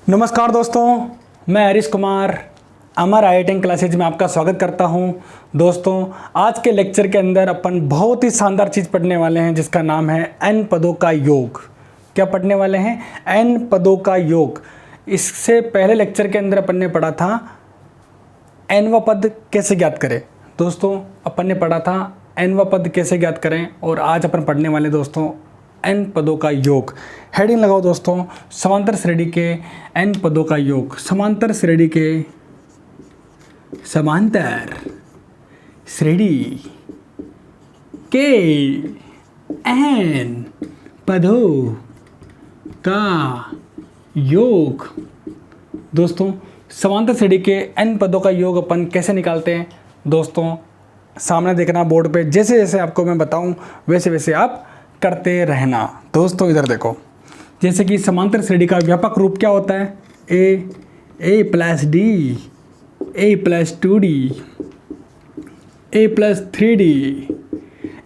नमस्कार दोस्तों, मैं हरीश कुमार अमर IIT क्लासेज में आपका स्वागत करता हूं। दोस्तों, आज के लेक्चर के अंदर अपन बहुत ही शानदार चीज़ पढ़ने वाले हैं जिसका नाम है n पदों का योग। क्या पढ़ने वाले हैं? n पदों का योग। इससे पहले लेक्चर के अंदर अपन ने पढ़ा था nवां पद कैसे ज्ञात करें। दोस्तों, अपन ने पढ़ा था nवां पद कैसे ज्ञात करें और आज अपन पढ़ने वाले दोस्तों n पदों का योग। हेडिंग लगाओ दोस्तों, समांतर श्रेणी के n पदों का योग। समांतर श्रेणी के n पदों का योग। दोस्तों, समांतर श्रेणी के n पदों का योग अपन कैसे निकालते हैं? दोस्तों, सामने देखना बोर्ड पे, जैसे जैसे आपको मैं बताऊं वैसे वैसे आप करते रहना। दोस्तों, इधर देखो, जैसे कि समांतर श्रेणी का व्यापक रूप क्या होता है? a plus D, a plus 2d, a plus 3d।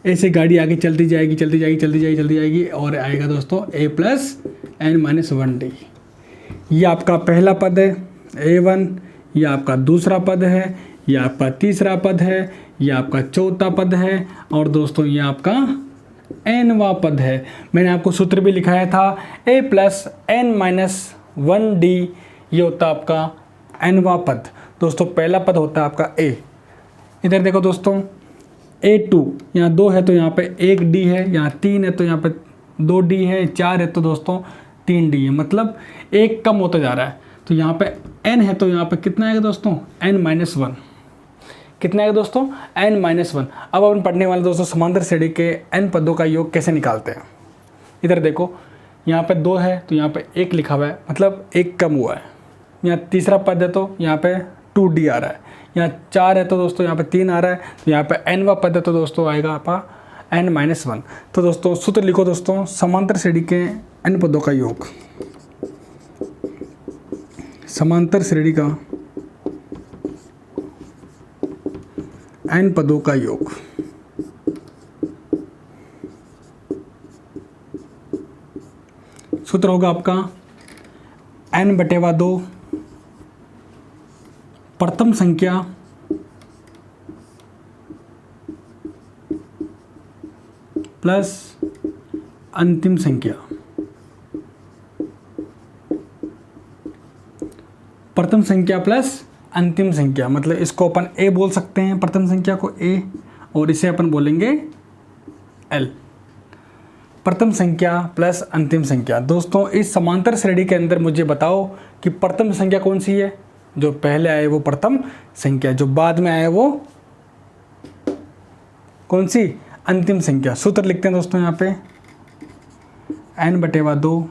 ऐसे गाड़ी आगे चलती जाएगी और आएगा दोस्तों a plus n minus 1d। ये आपका पहला पद है a1, ये आपका दूसरा पद है, ये आपका तीसरा पद है, ये आपका चौथा पद है और दोस्तों ये आपका nवां पद है। मैंने आपको सूत्र भी लिखाया था a plus n minus 1d। ये होता है आपका nवां पद। दोस्तों, पहला पद होता है आपका a। इधर देखो दोस्तों, a2, यहाँ 2 है तो यहाँ पे 1d है, यहाँ 3 है तो यहाँ पे 2d है, 4 है तो दोस्तों 3d है, मतलब 1 कम होता जा रहा है। तो यहाँ पे n है तो यहाँ पे कितना आएगा दोस्तों? n minus 1। कितना है दोस्तों? n minus 1। अब अपन पढ़ने वाले दोस्तों समांतर श्रेणी के n पदों का योग कैसे निकालते हैं। इधर देखो, यहाँ पे 2 है तो यहाँ पे 1 लिखा हुआ है, मतलब 1 कम हुआ है। यहाँ तीसरा पद है तो यहाँ पे 2d आ रहा है। यहाँ 4 है तो दोस्तों यहाँ पे 3 आ रहा है। तो यहाँ पे nवां पद है तो दोस्तों आएगा आपका n माइनस 1। तो दोस्तों सूत्र लिखो दोस्तों, समांतर श्रेणी के n पदों का योग। समांतर श्रेणी का n पदों का योग। सूत्र होगा आपका n/2 प्रथम संख्या प्लस अंतिम संख्या। प्रथम संख्या प्लस अंतिम संख्या, मतलब इसको अपन a बोल सकते हैं, प्रथम संख्या को a, और इसे अपन बोलेंगे l। प्रथम संख्या प्लस अंतिम संख्या। दोस्तों, इस समांतर श्रेणी के अंदर मुझे बताओ कि प्रथम संख्या कौन सी है? जो पहले आए वो प्रथम संख्या, जो बाद में आए वो कौन सी? अंतिम संख्या। सूत्र लिखते हैं दोस्तों यहाँ पे n/2।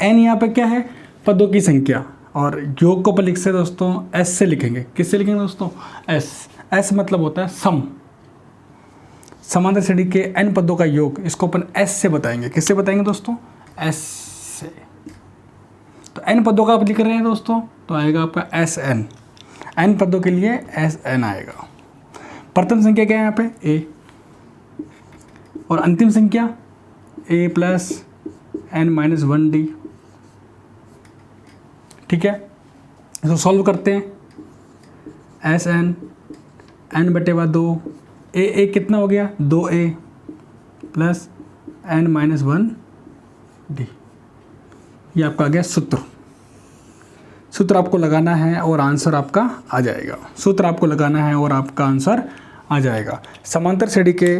n यहाँ पे क्या है? पदों की संख्या, और योग को अपन लिख से दोस्तों s से लिखेंगे। किससे लिखेंगे दोस्तों? s मतलब होता है सम। समांतर श्रेणी के n पदों का योग, इसको अपन s से बताएंगे। किससे बताएंगे दोस्तों? s से। तो n पदों का आप लिख रहे हैं दोस्तों, तो आएगा आपका sn। n पदों के लिए sn आएगा। प्रथम संख्या क्या है यहाँ पे? a, और अंतिम संख्या a plus n minus 1d। ठीक है, इसको सॉल्व करते हैं। sn n/2 a कितना हो गया? 2a plus n minus 1d। ये आपका आ गया सूत्र। सूत्र आपको लगाना है और आंसर आपका आ जाएगा। सूत्र आपको लगाना है और आपका आंसर आ जाएगा। समांतर श्रेणी के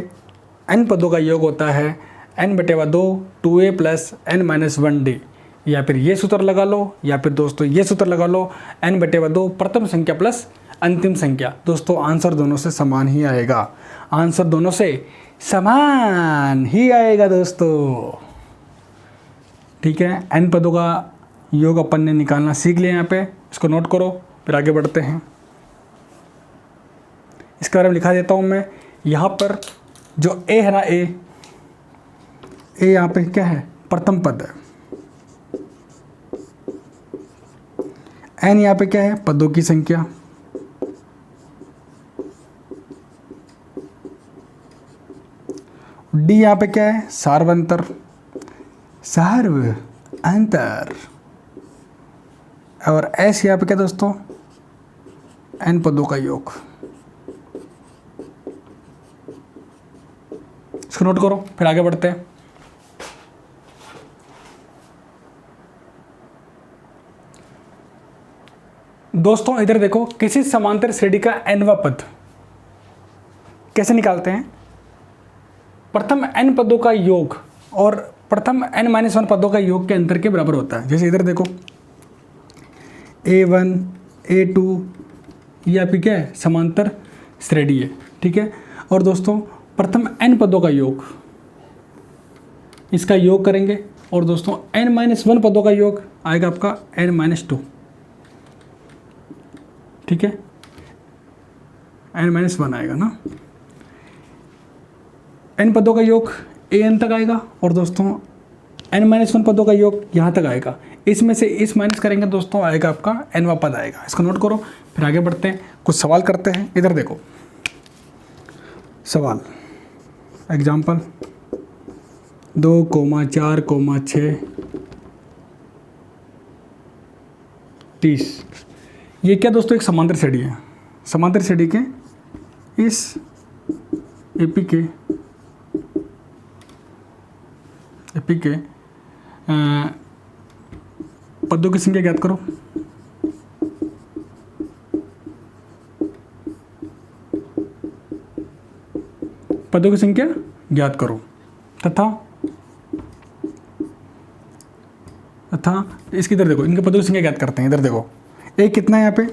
n पदों का योग होता है n/2 2a plus n minus 1d। या फिर ये सूत्र लगा लो, या फिर दोस्तों ये सूत्र लगा लो, n/2 प्रथम संख्या प्लस अंतिम संख्या। दोस्तों, आंसर दोनों से समान ही आएगा। आंसर दोनों से समान ही आएगा दोस्तों। ठीक है, n पदों का योग अपन ने निकालना सीख लिया। यहाँ पे इसको नोट करो, फिर आगे बढ़ते हैं। इसके बारे में लिखा देता हूँ मैं। यहाँ पर जो a है ना, a यहाँ पे क्या है? प्रथम पद है। n यहाँ पे क्या है? पदों की संख्या। d यहाँ पे क्या है? सार्वंतर। सर्व अंतर। और एस यहाँ पे क्या दोस्तों, n पदों का योग। इसको नोट करो, फिर आगे बढ़ते हैं। दोस्तों इधर देखो, किसी समांतर श्रेणी का nवां पद कैसे निकालते हैं। प्रथम n पदों का योग और प्रथम n-1 पदों का योग के अंतर के बराबर होता है। जैसे इधर देखो a1 a2 ये आपकी क्या है, समांतर श्रेणी है, ठीक है। और दोस्तों प्रथम n पदों का योग, इसका योग करेंगे और दोस्तों n-1 पदों का योग आएगा आपका n-2, ठीक है, n-1 आएगा ना। n पदों का योग an तक आएगा और दोस्तों n-1 पदों का योग यहाँ तक आएगा। इसमें से इस माइनस करेंगे दोस्तों, आएगा आपका nवां पद आएगा। इसको नोट करो, फिर आगे बढ़ते हैं, कुछ सवाल करते हैं। इधर देखो सवाल, एग्जाम्पल 2,4,6 30। ये क्या दोस्तों, एक समांतर श्रेणी है। समांतर श्रेणी के इस एपी के पदों की संख्या ज्ञात करो। पदों की संख्या ज्ञात करो तथा इसकी इधर देखो, इनके पदों की संख्या ज्ञात करते हैं। इधर देखो ए कितना है यहाँ पे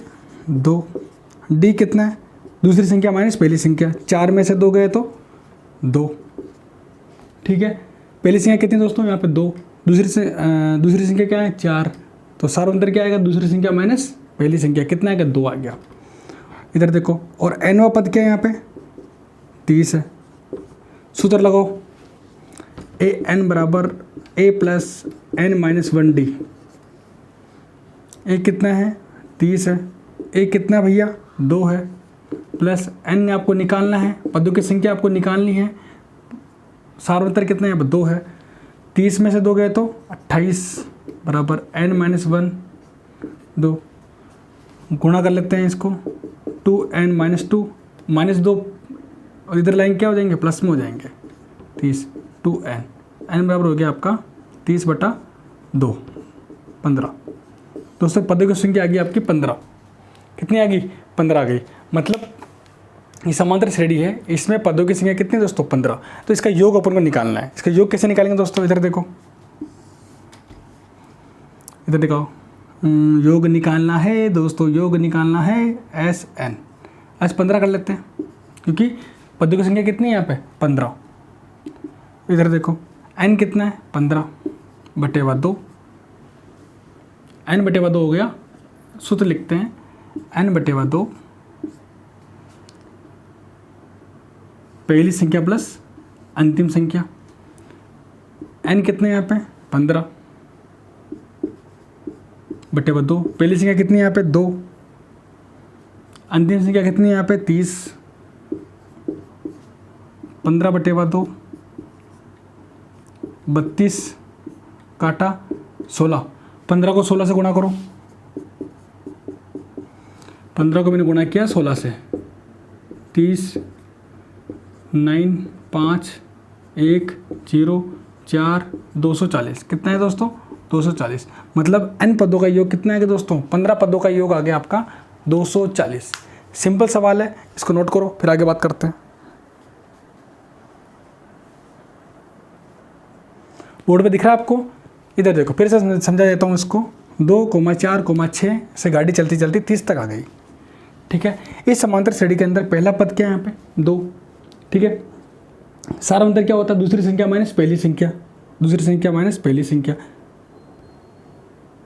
2, डी कितना है, दूसरी संख्या माइनस पहली संख्या, 4 में से 2 गए तो 2, ठीक है। पहली संख्या कितनी दोस्तों, यहाँ पे 2, दूसरी संख्या क्या है 4, तो सारा अंतर क्या आएगा, दूसरी संख्या माइनस पहली संख्या, कितना आएगा 2 आ गया। इधर देखो, और nवां पद क्या है यहाँ पे 30 है। सूत्र लगाओ, ए एन बराबर a प्लस n-1d। ए कितना है 30 है, ए कितना भैया 2 है, प्लस n आपको निकालना है, पदों की संख्या आपको निकालनी है, सार्वंतर कितना है 2 है, 30 में से 2 गए तो 28 बराबर n-1 2, गुणा कर लेते हैं इसको 2n-2 -2, और इधर लाइन क्या हो जाएंगे, प्लस में हो जाएंगे 30, 2n, n बराबर हो गया आपका 30/2 15। दोस्तों पदों की संख्या आ गई आपकी 15, कितनी आ गई 15 आ गई। मतलब ये समांतर श्रेणी है, इसमें पदों की संख्या कितनी दोस्तों 15। तो इसका योग अपन को निकालना है। इसका योग कैसे निकालेंगे दोस्तों, इधर देखो, इधर दिखाओ, योग निकालना है दोस्तों, योग निकालना है SN। आज 15 कर लेते हैं क्योंकि पदों की संख्या कितनी है यहाँ पे 15। इधर देखो n कितना है 15/2, n/2 हो गया। सूत्र लिखते हैं n/2 पहली संख्या प्लस अंतिम संख्या। n कितने यहाँ पे 15/2, पहली संख्या कितनी है यहाँ पे 2, अंतिम संख्या कितनी है यहाँ पे 30, 15/2 32 काटा 16, 15 को 16 से गुणा करो, 15 को मैंने गुणा किया 16 से, 30 9 5 1 0 4 240, कितना है दोस्तों 240। मतलब n पदों का योग कितना है दोस्तों 15 पदों का योग आ गया आपका 240। सिंपल सवाल है, इसको नोट करो, फिर आगे बात करते हैं। बोर्ड पे दिख रहा है आपको, इधर देखो फिर से समझा देता हूँ इसको। 2,4,6 से गाड़ी चलती चलती 30 तक आ गई, ठीक है। इस समांतर श्रेणी के अंदर पहला पद क्या है यहाँ पे 2, ठीक है। सारा अंतर क्या होता है, दूसरी संख्या माइनस पहली संख्या, दूसरी संख्या माइनस पहली संख्या,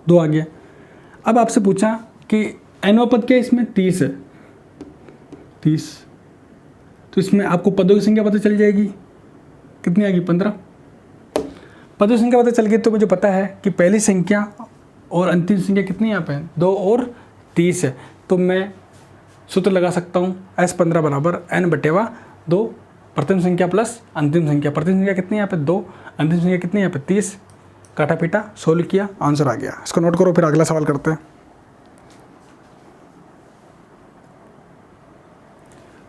2 आ गया। अब आपसे पूछा कि nवां पद क्या है, इसमें 30 है, 30, तो इसमें आपको पदों की संख्या पता चल जाएगी, कितनी आ गई 15। पदों की संख्या पता चल गई तो मुझे पता है कि पहली संख्या और अंतिम संख्या कितनी यहाँ पे 2 और 30 है, तो मैं सूत्र लगा सकता हूँ S15 बराबर n/2 प्रथम संख्या प्लस अंतिम संख्या। प्रथम संख्या कितनी है यहाँ पे 2, अंतिम संख्या कितनी है यहाँ पे 30, काटा पीटा सोल्व किया, आंसर आ गया। इसको नोट करो, फिर अगला सवाल करते हैं।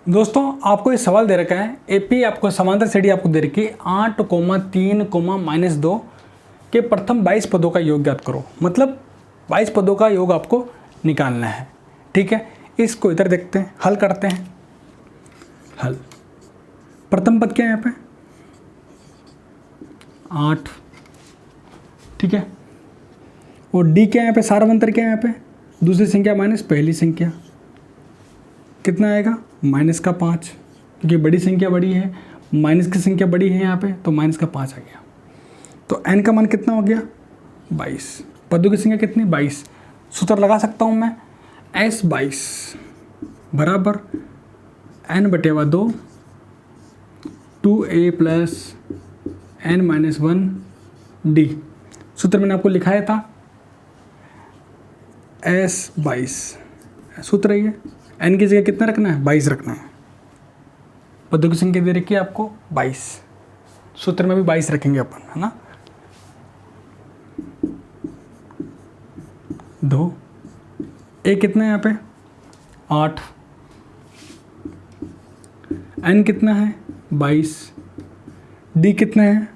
दोस्तों आपको ये सवाल दे रखा है, एपी आपको समांतर श्रेणी आपको दे रखी है 8,3,-2 के प्रथम 22 पदों का योग ज्ञात करो। मतलब 22 पदों का योग आपको निकालना है। ठीक है, इसको इधर देखते हैं, हल करते हैं। हल, प्रथम पद क्या है यहाँ पे 8, ठीक है, और डी क्या है यहाँ पे, सार्वंतर क्या है यहाँ पे, दूसरी संख्या माइनस पहली संख्या, कितना आएगा -5, क्योंकि बड़ी संख्या बड़ी है, माइनस की संख्या बड़ी है यहाँ पे, तो -5 आ गया। तो n का मान कितना हो गया 22, पदों की संख्या कितनी 22। सूत्र लगा सकता हूँ मैं, S22 बराबर n/2 2a + n-1d। सूत्र मैंने आपको लिखाया था S22, सूत्र है, n की जगह कितना रखना है 22 रखना है। पदों की संख्या दे रखी है आपको 22, सूत्र में भी 22 रखेंगे अपन, है ना। 2 a कितना है यहाँ पे 8, n कितना है 22, d कितना है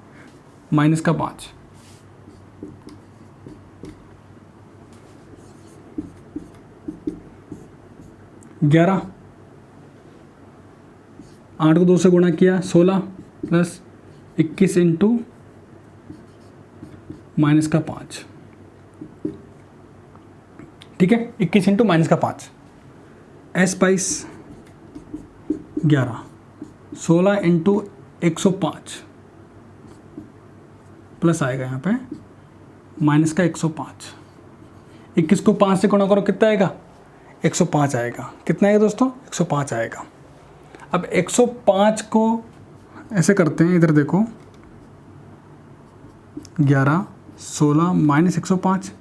-5। ग्यारह, 8 को 2 से गुणा किया 16 + 21 × -5, ठीक है, 21 × -5। S22 11, 16 × 105 प्लस आएगा यहाँ पे -105। 21 को 5 से गुणा करो, कितना आएगा 105 आएगा। कितना आएगा दोस्तों 105 आएगा। अब 105 को ऐसे करते हैं, इधर देखो 11 16 -105,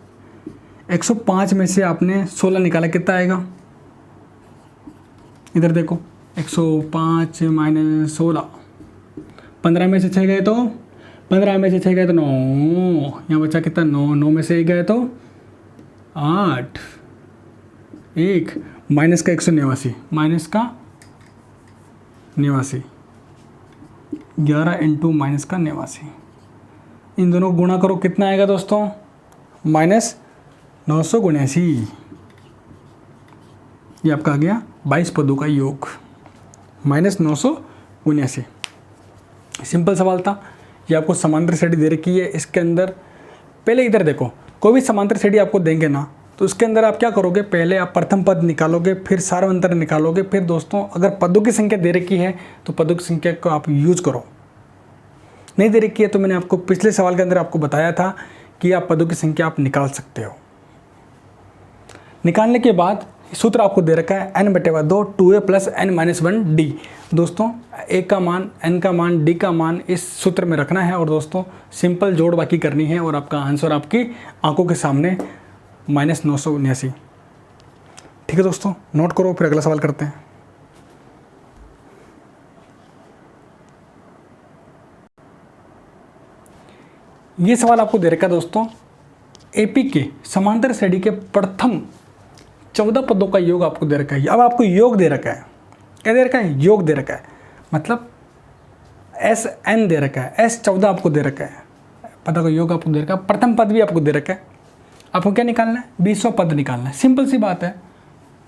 105 में से आपने 16 निकाला, कितना आएगा, इधर देखो 105 - 16, 15 में से 6 गए तो 15 में से 6 गए तो 9, यहाँ बचा कितना 9, 9 में से 1 गए तो 8, 1 -189, -89, 11 × -89, इन दोनों को गुणा करो, कितना आएगा दोस्तों -979। ये आपका आ गया 22 पदों का योग, -979। सिंपल सवाल था। ये आपको समांतर श्रेणी दे रखी है, इसके अंदर पहले इधर देखो, कोई भी समांतर श्रेणी आपको देंगे ना, तो उसके अंदर आप क्या करोगे, पहले आप प्रथम पद निकालोगे, फिर सार्वंतर निकालोगे, फिर दोस्तों अगर पदों की संख्या दे रखी है तो पदों की संख्या को आप यूज करो। नहीं दे रखी है तो मैंने आपको पिछले सवाल के अंदर आपको बताया था कि आप पदों की संख्या आप निकाल सकते हो। निकालने के बाद सूत्र आपको दे रखा है n/2 2a + n-1d। दोस्तों a का मान, n का मान, d का मान इस सूत्र में रखना है और दोस्तों सिंपल जोड़ बाकी करनी है और आपका आंसर आपकी आंखों के सामने -979। ठीक है दोस्तों, नोट करो, फिर अगला सवाल करते हैं। ये सवाल आपको दे रखा है दोस्तों, एपी के समांतर श्रेणी के प्रथम 14 पदों का योग आपको दे रखा है। अब आपको योग दे रखा है, क्या दे रखा है, योग दे रखा है, मतलब SN दे रखा है, S14 आपको दे रखा है, पदों का योग आपको दे रखा है, प्रथम पद भी आपको दे रखा है। आपको क्या निकालना है, 20वां पद निकालना है। सिंपल सी बात है,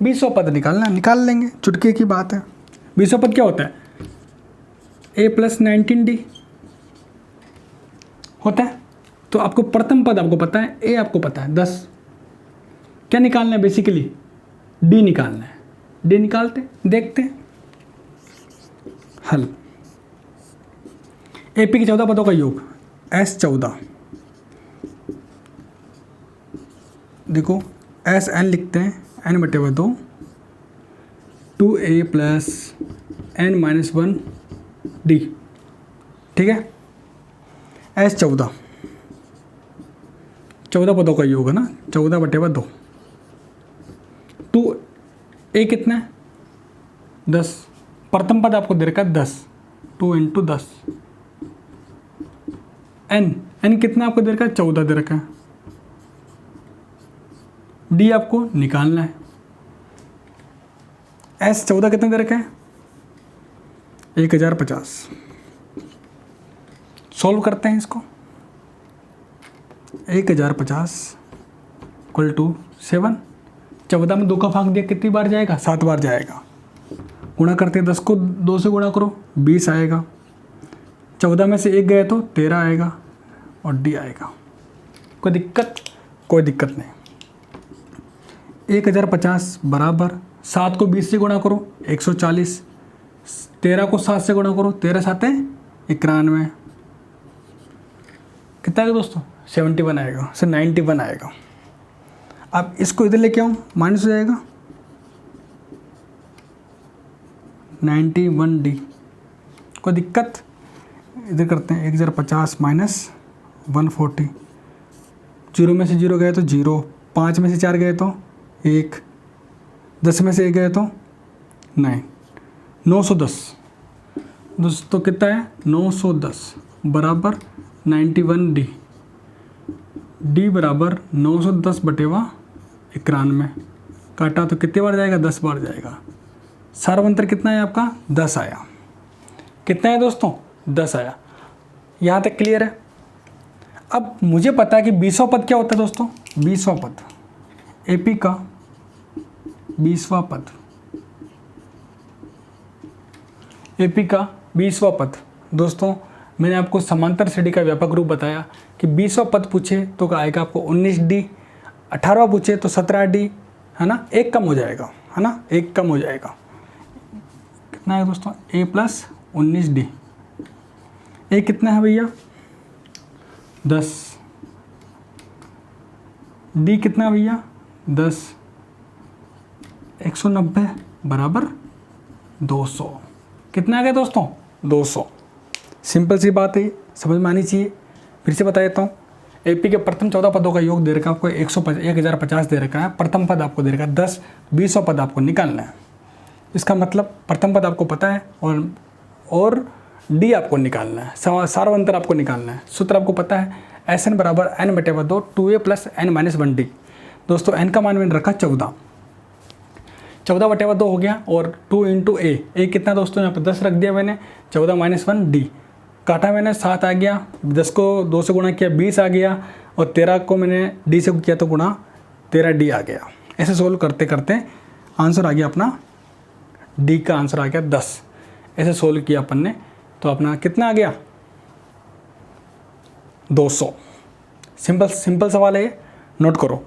20वां पद निकालना है, निकाल लेंगे, चुटकी की बात है। 20वां पद क्या होता है, a + 19d होता है। तो आपको प्रथम पद आपको पता है, a आपको पता है 10, क्या निकालना है, बेसिकली d निकालना है। d निकालते देखते हैं। हल, एपी के 14 पदों का योग S14, देखो SN लिखते हैं n/2 2a + n-1d, ठीक है। S14 14 पदों का योग है ना, 14/2। तो a कितना है 10, प्रथम पद आपको दे रखा है 10, 2 × 10। n कितना आपको दे रखा है 14 दे रखा है। d आपको निकालना है। S14 कितना दे रखा है 1050। सॉल्व करते हैं इसको। 1050 इक्वल टू 7। 14 में 2 का भाग दिया, कितनी बार जाएगा? 7 बार जाएगा। गुणा करते हैं, 10 को 2 से गुणा करो, 20 आएगा। 14 में से 1 गए तो 13 आएगा और डी आएगा। कोई दिक्कत? कोई दिक्कत नहीं। 1050 बराबर 7 को 20 से गुणा करो 140, 13 को 7 से गुणा करो, 13 7 91। कितना आएगा दोस्तों? 71 आएगा, से 91 आएगा। अब इसको इधर लेके आऊँ, माइनस हो जाएगा 91 डी। कोई दिक्कत? इधर करते हैं 1050 माइनस 140। 0 में से 0 गए तो 0, 5 में से 4 गए तो 1, 10 में से 1 गए तो 9, 910। दोस्तों कितना है? 910 बराबर 91 डी। डी बराबर 910 बटेवा 91। काटा तो कितने बार जाएगा? 10 बार जाएगा। सार्वंतर कितना है आपका? 10 आया। कितना है दोस्तों? 10 आया। यहाँ तक क्लियर है? अब मुझे पता है कि 20वां पद क्या होता है दोस्तों? 20वां पद, एपी का 20वां पद, एपी का 20वां पद। दोस्तों मैंने आपको समांतर श्रेणी का व्यापक रूप बताया कि 20वां पद पूछे तो आएगा आपको 19 डी, 18वां पूछे तो 17 डी, है ना? 1 कम हो जाएगा, है ना? 1 कम हो जाएगा। कितना है दोस्तों? ए प्लस 19 डी। ए कितना है भैया? 10। डी कितना है भैया? 10। 190 बराबर 200। कितना आ गया दोस्तों? 200। सिंपल सी बात है, समझ में आनी चाहिए। फिर से बता देता हूँ। एपी के प्रथम 14 पदों का योग दे रखा है आपको 1050 दे रखा है। प्रथम पद आपको दे रखा है 10, 20वां पद आपको निकालना है। इसका मतलब प्रथम पद आपको पता है और डी आपको निकालना है, सार्वंतर आपको निकालना है। सूत्र आपको पता है, एस एन बराबर एन बटे 2 2a plus N minus 1d। दोस्तों एन का मान मैंने रखा 14, 14 बटे 2 हो गया और 2 इंटू ए कितना दोस्तों? यहाँ पर 10 रख दिया मैंने, 14 माइनस 1d। काटा मैंने 7 आ गया, 10 को 2 से गुणा किया 20 आ गया और 13 को मैंने डी से किया तो गुणा 13d आ गया। ऐसे सोल्व करते करते आंसर आ गया अपना, डी का आंसर आ गया 10। ऐसे सोल्व किया अपन ने तो अपना कितना आ गया? 200। सिंपल सवाल है, नोट करो।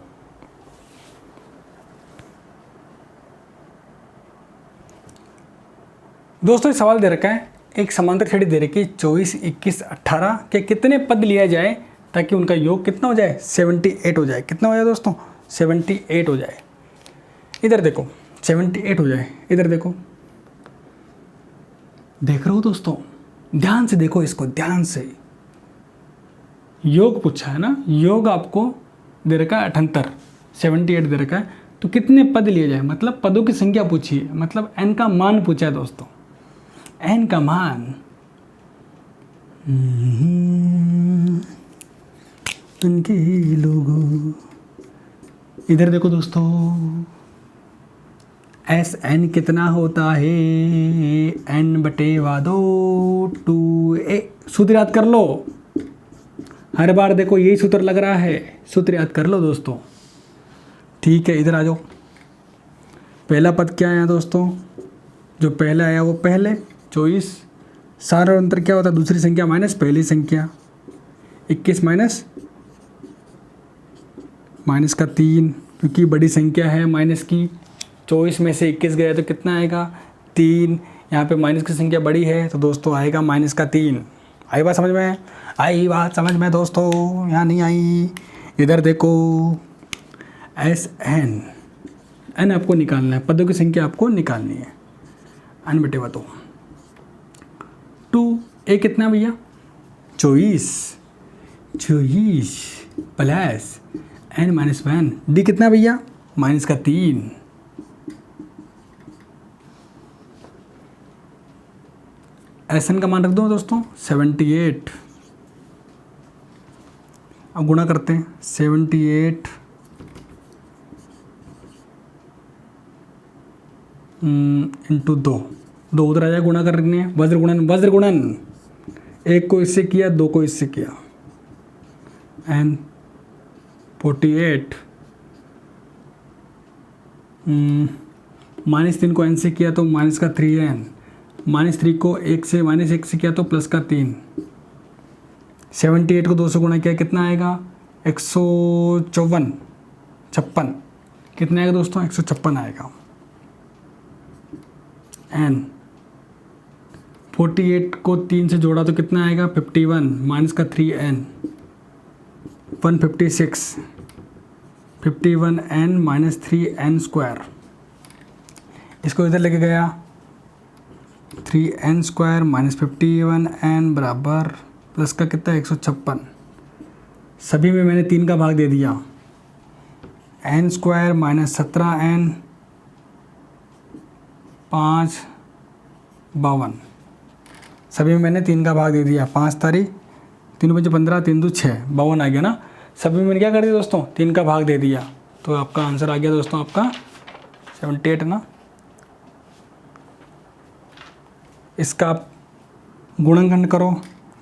दोस्तों सवाल दे रखा है, एक समांतर श्रेणी दे रखी है 24, 21, 18 के कितने पद लिया जाए ताकि उनका योग कितना हो जाए? 78 हो जाए। कितना हो जाए दोस्तों? 78 हो जाए। इधर देखो 78 हो जाए। इधर देखो, देख रहे हो दोस्तों? ध्यान से देखो इसको, ध्यान से। योग पूछा है ना, योग आपको दे रखा है 78, 78 दे रखा है। तो कितने पद लिए जाए, मतलब पदों की संख्या पूछी है, मतलब n का मान पूछा है दोस्तों, n का मान। उनके लोगों, इधर देखो दोस्तों, एस एन कितना होता है? n बटे 2 2a। सूत्र याद कर लो, हर बार देखो यही सूत्र लग रहा है, सूत्र याद कर लो दोस्तों। ठीक है, इधर आ जाओ। पहला पद क्या आया दोस्तों? जो पहला आया वो पहले 24। सारा अंतर क्या होता है? दूसरी संख्या माइनस पहली संख्या। 21 माइनस का 3, क्योंकि बड़ी संख्या है माइनस की। 24 में से 21 गया तो कितना आएगा? 3। यहाँ पे माइनस की संख्या बड़ी है तो दोस्तों आएगा माइनस का 3। आई बात समझ में? आई बात समझ में दोस्तों? यहाँ नहीं आई? इधर देखो, एस एन आपको निकालना है, पदों की संख्या आपको निकालनी है। n बटे 2 2 ए कितना भैया? 24 प्लस n माइनस 1 डी कितना भैया? माइनस का 3। एस एन का मान रख दो दोस्तों 78। अब गुणा करते हैं 78 इंटू 2 2 उधर आ जाए, गुणा करने, वज्र गुणन, वज्र गुणन, 1 को इससे किया, 2 को इससे किया, n 48, -3 को n से किया तो माइनस का 3n, -3 को 1 से -1 से किया तो प्लस का 3, 78 को 2 से गुणा किया कितना आएगा, 154, 56, कितना आएगा दोस्तों, 156 आएगा। n 48 को 3 से जोड़ा तो कितना आएगा, 51, माइनस का 3n, 156, 51n minus 3n square, इसको इधर लेके गया, 3n स्क्वायर माइनस 51n बराबर प्लस का कितना, 156, सभी में मैंने 3 का भाग दे दिया, n स्क्वायर माइनस 17n 5 52, सभी में मैंने 3 का भाग दे दिया, 5 तारीख 3 बजे 15, 3 2 6, 52 आ गया ना। सभी में मैंने क्या कर दिया दोस्तों, 3 का भाग दे दिया, तो आपका आंसर आ गया दोस्तों आपका 78 ना। इसका आप गुणनखंड करो,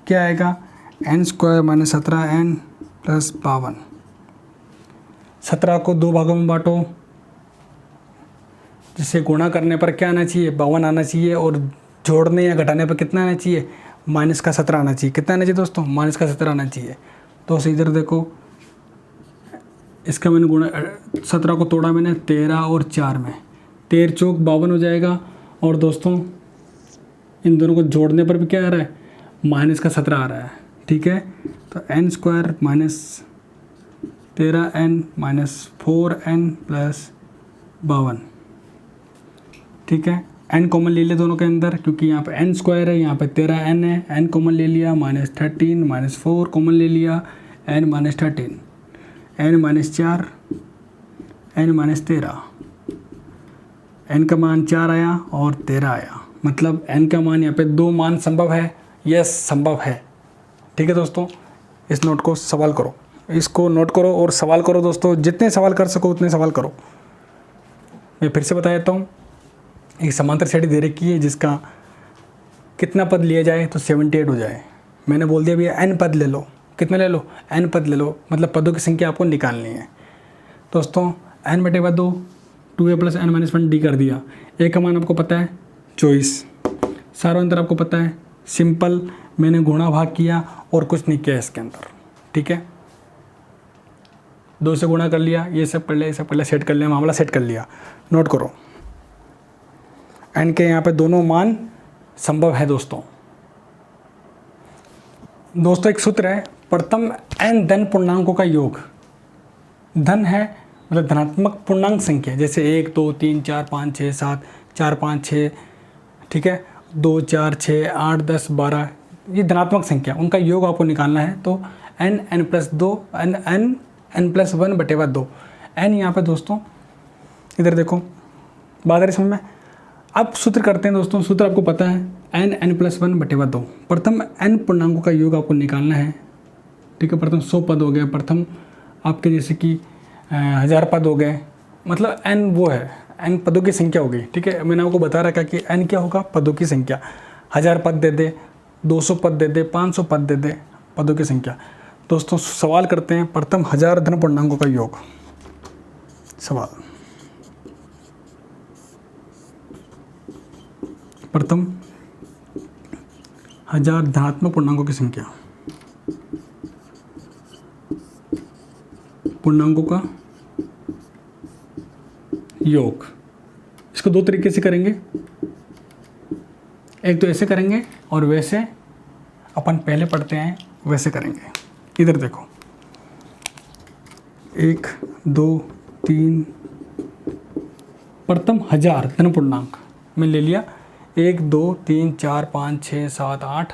क्या आएगा, n square minus 17n plus 52, 17 को 2 भागों में बांटो, जिससे गुणा करने पर क्या आना चाहिए, 52 आना चाहिए, और जोड़ने या घटाने पर कितना आना चाहिए, माइनस का 17 आना चाहिए। कितना आना चाहिए दोस्तों, माइनस का 17 आना चाहिए। तो इधर देखो, इसका मैंने गुणा 17 को तोड़ा मैंने 13 और 4 में, 13 चौक 52 हो जाएगा, और दोस्तों इन दोनों को जोड़ने पर भी क्या आ रहा है, माइनस का 17 आ रहा है, ठीक है। तो n square minus 13n minus 4n plus 52, ठीक है। n कॉमन ले लिया दोनों के अंदर, क्योंकि यहाँ पे n स्क्वायर है, यहाँ पे 13n है, n कॉमन ले लिया, माइनस 13 माइनस 4 कॉमन ले लिया, n minus 13, n minus 4, n minus 13, n का मान 4 आया और 13 आया, मतलब n का मान यहाँ पे 2 मान संभव है, यस संभव है, ठीक है दोस्तों। इस नोट को सवाल करो, इसको नोट करो और सवाल करो दोस्तों, जितने सवाल कर सको उतने सवाल करो। मैं फिर से बता देता हूँ, एक समांतर श्रेणी दे रखी है जिसका कितना पद लिया जाए तो 78 हो जाए। मैंने बोल दिया भैया n पद ले लो, कितना ले लो, n पद ले लो, मतलब पदों की संख्या आपको निकालनी है दोस्तों। n बटे 2 2a plus n minus 1 d कर दिया, a का मान आपको पता है 24, सारा अंतर आपको पता है, सिंपल मैंने गुणा भाग किया और कुछ नहीं किया इसके अंदर, ठीक है। 2 से गुणा कर लिया, ये सब पहले सेट कर लिया, मामला सेट कर लिया। नोट करो, n के यहाँ पे दोनों मान संभव है दोस्तों। एक सूत्र है, प्रथम n धन पूर्णांकों का योग, धन है मतलब धनात्मक पूर्णांक संख्या, जैसे 1 2 3 4 5 6 7 4 5 6, ठीक है, 2 4 6 8 10 12, ये धनात्मक संख्या, उनका योग आपको निकालना है। तो n n plus 2 n plus 1 बटे 2, n यहाँ पे दोस्तों इधर देखो, बात आ रही समझ में। अब सूत्र करते हैं दोस्तों, सूत्र आपको पता है n प्लस 1 बटे 2, प्रथम n पूर्णांकों का योग आपको निकालना है, ठीक है। प्रथम 100 पद हो गए, प्रथम आपके जैसे कि 1000 पद हो गए, मतलब n वो है, n पदों की संख्या हो गई, ठीक है। मैंने आपको बता रखा कि n क्या होगा, पदों की संख्या, 1000 पद दे दे, 200 पद दे दे, 500 पद दे दे, पदों की संख्या। दोस्तों सवाल करते हैं, प्रथम 1000 धन पूर्णांकों का योग, सवाल, प्रथम 1000 धनात्मक पूर्णांकों की संख्या, पूर्णांकों का योग। इसको 2 तरीके से करेंगे, एक तो ऐसे करेंगे और वैसे अपन पहले पढ़ते हैं वैसे करेंगे। इधर देखो, 1 2 3, प्रथम 1000 धन पूर्णांक में ले लिया, 1 2 3 4 5 6 7 8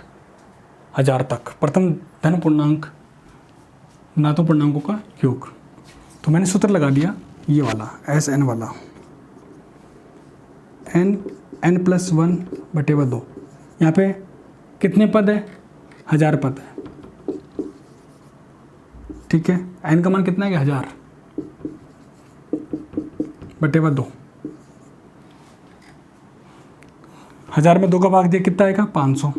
1000 तक प्रथम धन पूर्णांक धनात्मक पूर्णांकों का योग। तो मैंने सूत्र लगा दिया ये वाला, एस एन वाला, n प्लस 1 बटे 2, यहाँ पे कितने पद है, 1000 पद है, ठीक है। n का मान कितना है, 1000 बटे 2, 1000 में 2 का भाग दिया कितना आएगा 500।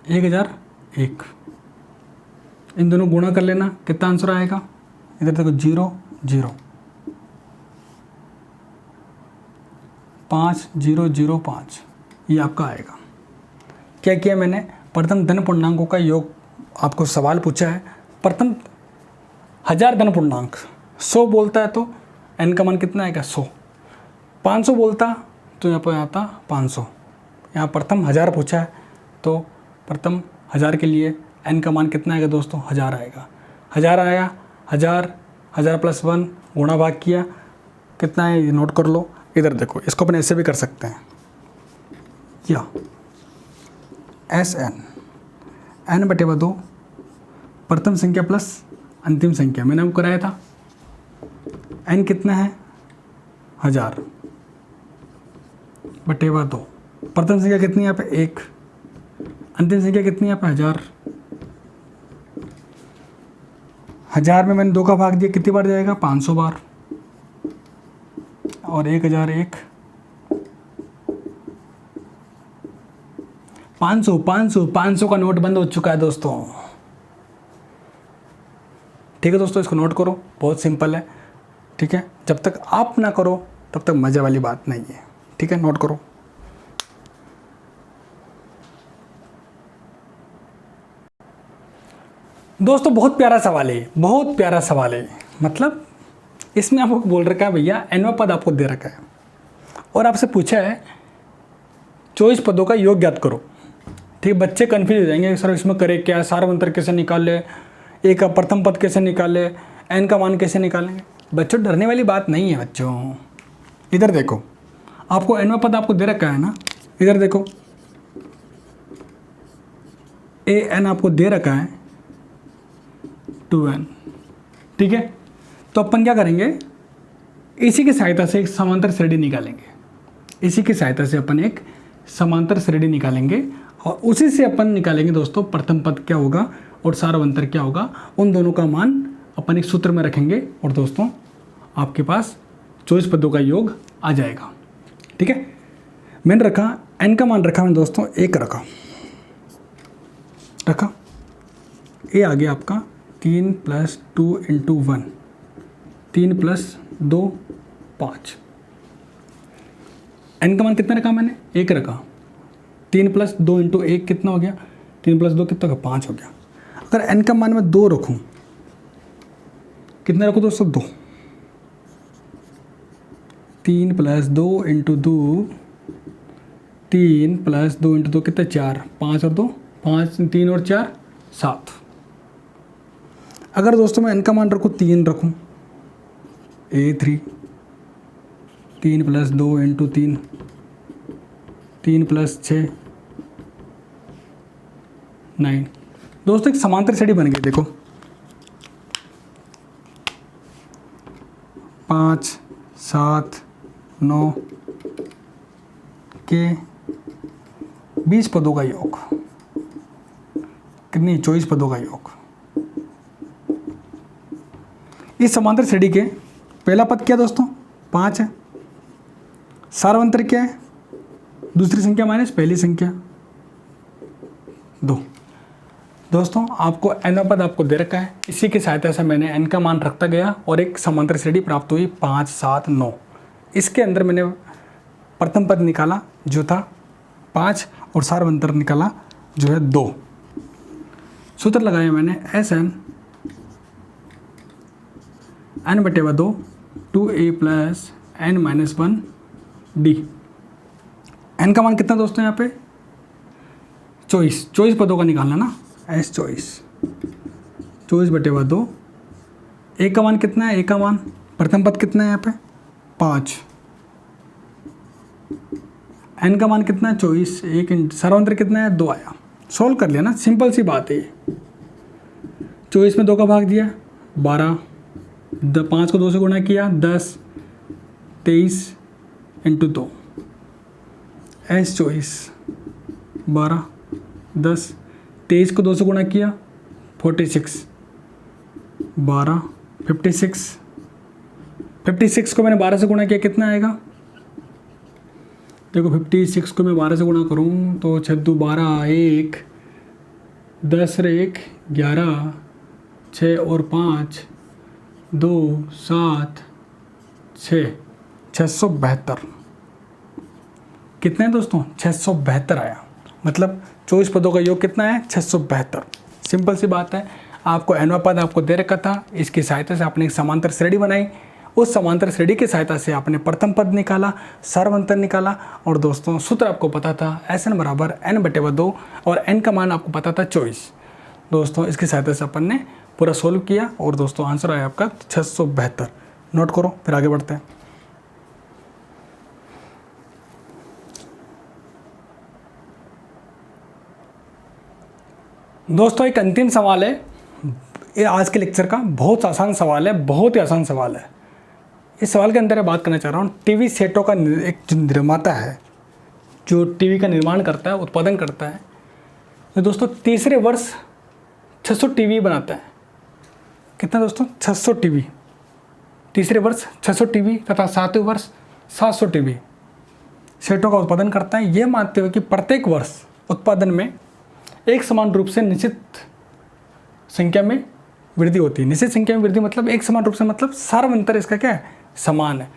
एक 1001, इन दोनों गुणा कर लेना, कितना आंसर आएगा, इधर देखो 0 0, 5005, ये आपका आएगा। क्या किया मैंने, प्रथम धन पूर्णांकों का योग आपको सवाल पूछा है। प्रथम 1000 धन पूर्णांक 100 बोलता है तो n का मान कितना आएगा 100, 500 बोलता तो यहाँ पर आता 500। यहाँ प्रथम 1000 पूछा है तो प्रथम 1000 के लिए n का मान कितना आएगा दोस्तों 1000 आएगा। 1000 आया, 1000 प्लस 1 गुणा भाग किया, कितना है ये नोट कर लो। इधर देखो, इसको अपन ऐसे भी कर सकते हैं, या SN n/2 प्रथम संख्या प्लस अंतिम संख्या, मैंने आपको कराया था। n कितना है 1000/2, प्रथम संख्या कितनी है यहाँ पे 1, अंतिम संख्या कितनी है यहाँ पे 1000। 1000 में मैंने 2 का भाग दिया, कितनी बार जाएगा 500 बार, और 1001 500 का नोट बंद हो चुका है दोस्तों। ठीक है दोस्तों, इसको नोट करो, बहुत सिंपल है। ठीक है, जब तक आप ना करो तब तक मज़े वाली बात नहीं है। ठीक है, नोट करो। दोस्तों बहुत प्यारा सवाल है, बहुत प्यारा सवाल है। मतलब इसमें आपको बोल रखा है भैया nवां पद आपको दे रखा है और आपसे पूछा है 24 पदों का योग ज्ञात करो। ठीक है, बच्चे कन्फ्यूज हो जाएंगे सर इसमें करे क्या, सार्वंतर कैसे निकाले, एक का प्रथम पद कैसे निकाले, n का मान कैसे निकालेंगे। बच्चों डरने वाली बात नहीं है बच्चों। इधर देखो, आपको nवां पद आपको दे रखा है ना, इधर देखो an आपको दे रखा है 2n। ठीक है, तो अपन क्या करेंगे, इसी की सहायता से एक समांतर श्रेणी निकालेंगे। इसी की सहायता से अपन एक समांतर श्रेणी निकालेंगे और उसी से अपन निकालेंगे दोस्तों प्रथम पद क्या होगा और सार्वंतर क्या होगा। उन दोनों का मान अपन एक सूत्र में रखेंगे और दोस्तों आपके पास 24 पदों का योग आ जाएगा। ठीक है, मैंने रखा n का मान रखा मैंने दोस्तों 1 रखा, ये आ गया आपका 3 + 2 × 1, 3 + 2 5। n का मान कितना रखा मैंने 1 रखा, 3 + 2 × 1 कितना हो गया, 3 + 2 कितना हो गया 5 हो गया। अगर n का मान मैं 2 रखूं, कितना रखूं दोस्तों 2, 3 + 2 × 2, 3 + 2 × 2 कितना 4, 5 और 2 5, 3 और 4 7। अगर दोस्तों मैं n का मान रखूं 3 रखूं, A3, 3 + 2 × 3, 3 + 6 9। दोस्तों एक समांतर श्रेणी बन गई, देखो 5 7 9 के 20 पदों का योग, कितनी 24 पदों का योग। इस समांतर श्रेणी के पहला पद क्या दोस्तों 5 है, सार्वंतर क्या है दूसरी संख्या माइनस पहली संख्या 2। दोस्तों आपको n पद आपको दे रखा है, इसी की सहायता से मैंने n का मान रखता गया और एक समांतर श्रेणी प्राप्त हुई 5 7 9। इसके अंदर मैंने प्रथम पद निकाला जो था 5 और सार्वंतर निकाला जो है 2। सूत्र लगाया मैंने SN n/2 2a + n - 1 d। n का मान कितना दोस्तों यहाँ पे 24 पदों का निकालना ना, S 24/2। a का मान कितना है, a का मान प्रथम पद कितना है यहाँ पे 5, n का मान कितना है 24, एक सार्वंतर कितना है 2 आया। सोल्व कर लिया ना, सिंपल सी बात है। 24 में 2 का भाग दिया 12, 5 को 2 से गुणा किया 10, 23 × 2 S 24 12 10, 23 को 2 से गुणा किया 46, 12 56 56 को मैंने 12 से गुणा किया, कितना आएगा? देखो 56 को मैं 12 से गुणा करूँ तो 6 2 12, 1 10 रे 1 11, 6 और 5 2 7 6, 672। कितना है दोस्तों? 672 आया। मतलब 24 पदों का योग कितना है? 672। सिंपल सी बात है। आपको nवां पद आपको दे रखा था, इसकी सहायता से आपने एक समांतर श्रेणी बनाई, उस समांतर श्रेणी की सहायता से आपने प्रथम पद निकाला, सर्वांतर निकाला, और दोस्तों सूत्र आपको पता था Sn बराबर n/2 और n का मान आपको पता था 24। दोस्तों इसकी सहायता से अपन ने पूरा सोल्व किया और दोस्तों आंसर आया आपका 672। नोट करो, फिर आगे बढ़ते हैं। दोस्तों एक अंतिम सवाल है, ये आज के लेक्चर का बहुत आसान सवाल है, बहुत ही आसान सवाल है। इस सवाल के अंदर मैं बात करना चाह रहा हूँ, टीवी सेटों का एक जो निर्माता है, जो टीवी का निर्माण करता है, उत्पादन करता है, तो दोस्तों तीसरे वर्ष 600 टीवी बनाता है। कितना दोस्तों? 600 टीवी। तीसरे वर्ष 600 टीवी तथा सातवें वर्ष 700 टीवी सेटों का उत्पादन करता है, ये मानते हुए कि प्रत्येक वर्ष उत्पादन में एक समान रूप से निश्चित संख्या में वृद्धि होती है। निश्चित संख्या में वृद्धि मतलब एक समान रूप से, मतलब सार्वंतर इसका क्या है? समान है।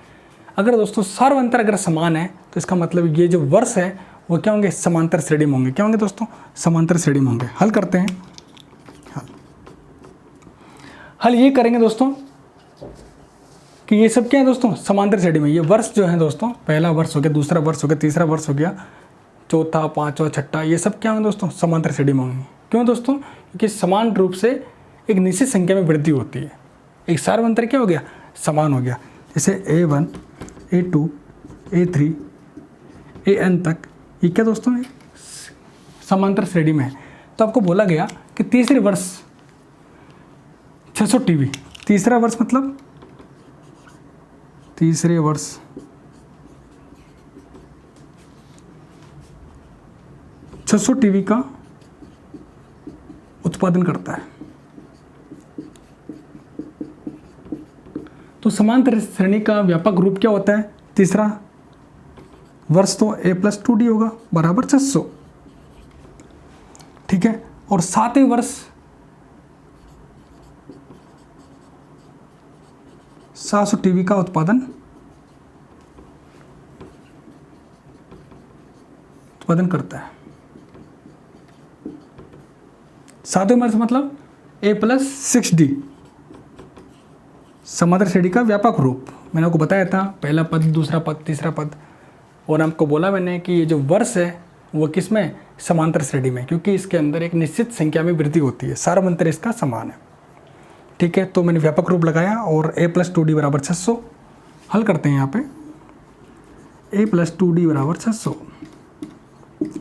अगर दोस्तों सार्वंतर अगर समान है तो इसका मतलब ये जो वर्ष है वो क्या होंगे? समांतर श्रेणी में होंगे। क्या होंगे दोस्तों? समांतर श्रेणी में होंगे। हल करते हैं। हल ये करेंगे दोस्तों कि ये सब क्या है दोस्तों? समांतर श्रेणी में। ये वर्ष जो है दोस्तों, पहला वर्ष हो गया, दूसरा वर्ष हो गया, तीसरा वर्ष हो गया, चौथा, पांचवा, छठा, ये सब क्या होंगे दोस्तों? समांतर श्रेणी में होंगे। क्यों दोस्तों? क्योंकि समान रूप से एक निश्चित संख्या में वृद्धि होती है। एक सार्वंतर क्या हो गया? समान हो गया। जैसे A1, A2, A3, AN तक, ये क्या दोस्तों है? समांतर श्रेणी में है। तो आपको बोला गया कि तीसरे वर्ष 600 टीवी, तीसरा वर्ष मतलब तीसरे वर्ष 600 टीवी का उत्पादन करता है। तो समांतर श्रेणी का व्यापक रूप क्या होता है? तीसरा वर्ष तो A+2D होगा बराबर 600, ठीक है। और सातवें वर्ष 700 टीवी का उत्पादन करता है। सातवें वर्ष मतलब A+6D, समांतर श्रेणी का व्यापक रूप। मैंने आपको बताया था, पहला पद, दूसरा पद, तीसरा पद, और आपको बोला मैंने कि ये जो वर्ष है वो किस में? समांतर श्रेणी में, क्योंकि इसके अंदर एक निश्चित संख्या में वृद्धि होती है, सार्वंतर इसका समान है, ठीक है। तो मैंने व्यापक रूप लगाया और A+2D बराबर 600। हल करते हैं यहाँ पे। A+2D बराबर 600,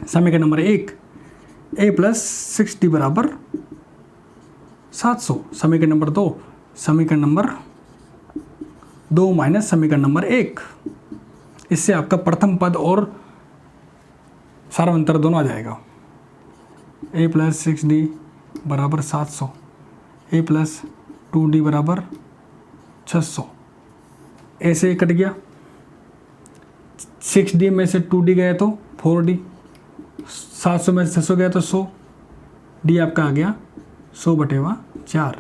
समीकरण नंबर 1। A+6D बराबर 700, समीकरण नंबर 2। समीकरण नंबर 2 माइनस समीकरण नंबर 1, इससे आपका प्रथम पद और सार्वंतर दोनों आ जाएगा। A+6D बराबर 700, A+2D बराबर 600, ऐसे कट गया। 6D में से 2D गया तो 4D, 700 में से 600 गया तो 100, D आपका आ गया 100/4,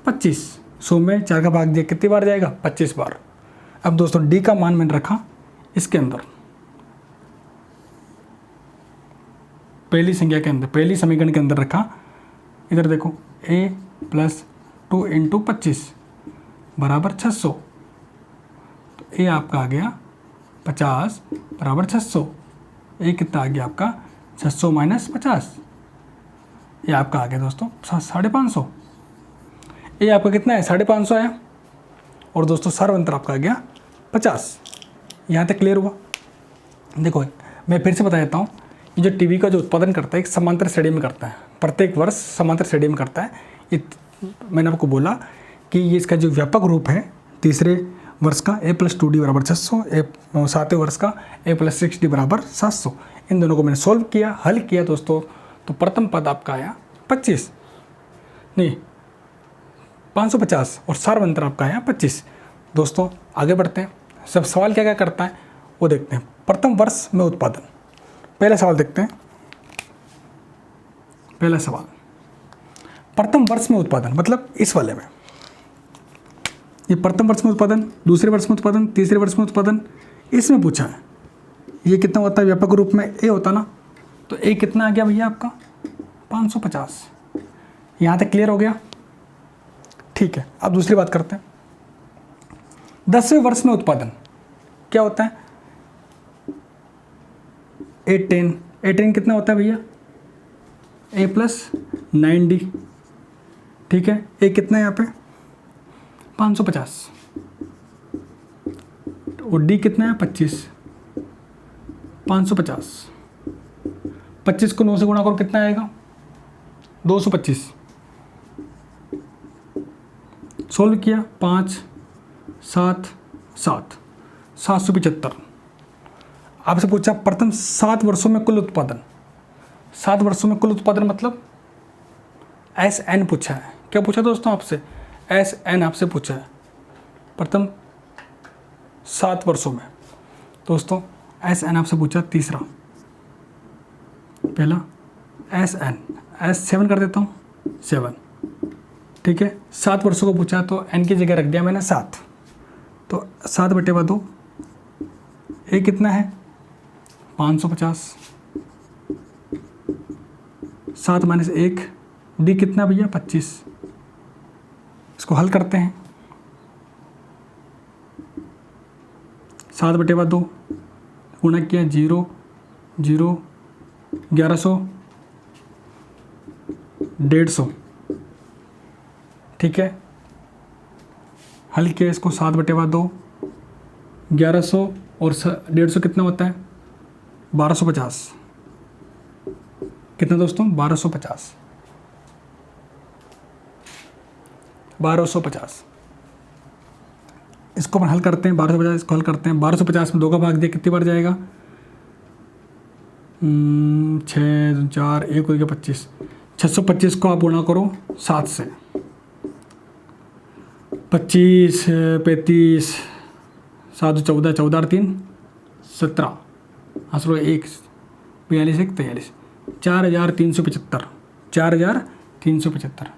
25। 100 में 4 का भाग दिया, कितनी बार जाएगा? 25 बार। अब दोस्तों D का मान मैंने रखा इसके अंदर, पहली संख्या के अंदर, पहली समीकरण के अंदर रखा। इधर देखो, A+2 × 25 बराबर 600, तो A आपका आ गया 50 बराबर 600। ए कितना आ गया आपका? 600 - 50, ये आपका आ गया दोस्तों 550। ये आपका कितना है? 550 आया। और दोस्तों सार्वंतर आपका आ गया 50। यहाँ तक क्लियर हुआ? देखो मैं फिर से बता देता हूँ, ये जो टीवी का जो उत्पादन करता है एक समांतर श्रेणी में करता है, प्रत्येक वर्ष समांतर श्रेणी में करता है। ये मैंने आपको बोला कि ये इसका जो व्यापक रूप है तीसरे वर्ष का A+2D बराबर 600, सातवें वर्ष का A+6D बराबर 700। इन दोनों को मैंने सोल्व किया, हल किया दोस्तों, तो प्रथम पद आपका आया 25 नहीं 550 और सार्वंतर आपका आया 25। दोस्तों आगे बढ़ते हैं। सब सवाल क्या क्या करता है वो देखते हैं। प्रथम वर्ष में उत्पादन, पहला सवाल देखते हैं। पहला सवाल, प्रथम वर्ष में उत्पादन मतलब इस वाले में, ये प्रथम वर्ष में उत्पादन, दूसरे वर्ष में उत्पादन, तीसरे वर्ष में उत्पादन, इसमें पूछा है। ये कितना होता है व्यापक रूप में, ए होता ना, तो ए कितना आ गया भैया आपका 550। यहाँ तक क्लियर हो गया? ठीक है। अब दूसरी बात करते हैं। 10वें वर्ष में उत्पादन क्या होता है? 810 कितना होता है भैया? a + 9d। ठीक है, ए कितना है यहाँ पे 550 और डी कितना है 25। 550, 25 को 9 से गुणा करो, कितना आएगा 225। सोल्व किया, 5 7 7 775। आपसे पूछा प्रथम 7 वर्षों में कुल उत्पादन। 7 वर्षों में कुल उत्पादन मतलब SN पूछा है। क्या पूछा दोस्तों आपसे? SN आपसे पूछा है प्रथम 7 वर्षों में। दोस्तों SN आपसे पूछा तीसरा, पहला SN, S7 कर देता हूँ 7। ठीक है, 7 वर्षों को पूछा तो N की जगह रख दिया मैंने 7, तो 7/2। ए कितना है 550, 7 - 1, डी कितना भैया 25। इसको हल करते हैं। 7/2 गुणा किया 0 0 1100 150। ठीक है, हल किया इसको 7/2, 1100 और 150 कितना होता है 1250। कितना दोस्तों 1250। 1250 इसको अपन हल करते हैं। 1250 इसको हल करते हैं। 1250 में 2 का भाग दिया कितनी बार जाएगा 6 4 1 हो गया 25। 625 को आप गुणा करो 7 से, 25 35 7 14 14 3 17 आंसर 1 42 1 43 4375। 4375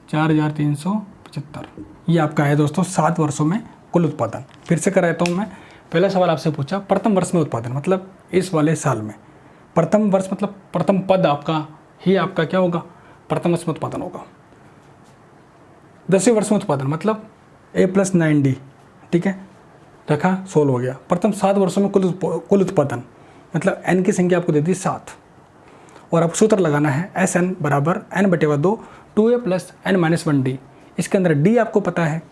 4375 ये आपका है दोस्तों 7 वर्षों में कुल उत्पादन। फिर से कराता हूँ मैं। पहला सवाल आपसे पूछा प्रथम वर्ष में उत्पादन मतलब इस वाले साल में। प्रथम वर्ष मतलब प्रथम पद आपका ही आपका क्या होगा प्रथम वर्ष में उत्पादन होगा। 10वें वर्ष में उत्पादन मतलब a + 9d। ठीक है, रखा, सोल्व हो गया। प्रथम 7 वर्षों में कुल उत्पादन मतलब n की संख्या आपको दे दी 7 और आपको सूत्र लगाना है SN = n/2 2a + n - 1d। इसके अंदर d आपको पता है,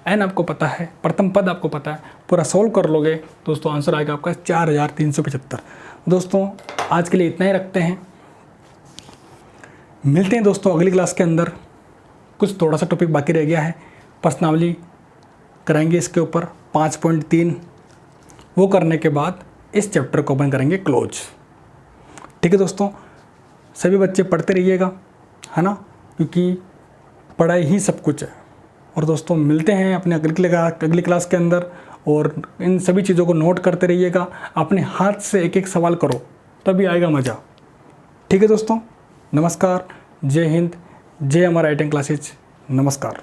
n आपको पता है, प्रथम पद आपको पता है। पूरा सोल्व कर लोगे दोस्तों आंसर आएगा आपका 4375। दोस्तों आज के लिए इतना ही रखते हैं। मिलते हैं दोस्तों अगली क्लास के अंदर। कुछ थोड़ा सा टॉपिक बाकी रह गया है, प्रश्नावली कराएंगे इसके ऊपर 5.3। वो करने के बाद इस चैप्टर को ओपन करेंगे क्लोज। ठीक है दोस्तों, सभी बच्चे पढ़ते रहिएगा, है ना, क्योंकि पढ़ाई ही सब कुछ है। और दोस्तों मिलते हैं अपने अगली क्लास के अंदर और इन सभी चीज़ों को नोट करते रहिएगा। अपने हाथ से एक एक सवाल करो तभी आएगा मज़ा। ठीक है दोस्तों, नमस्कार, जय हिंद, जय हमारा राइटिंग क्लासेज। नमस्कार।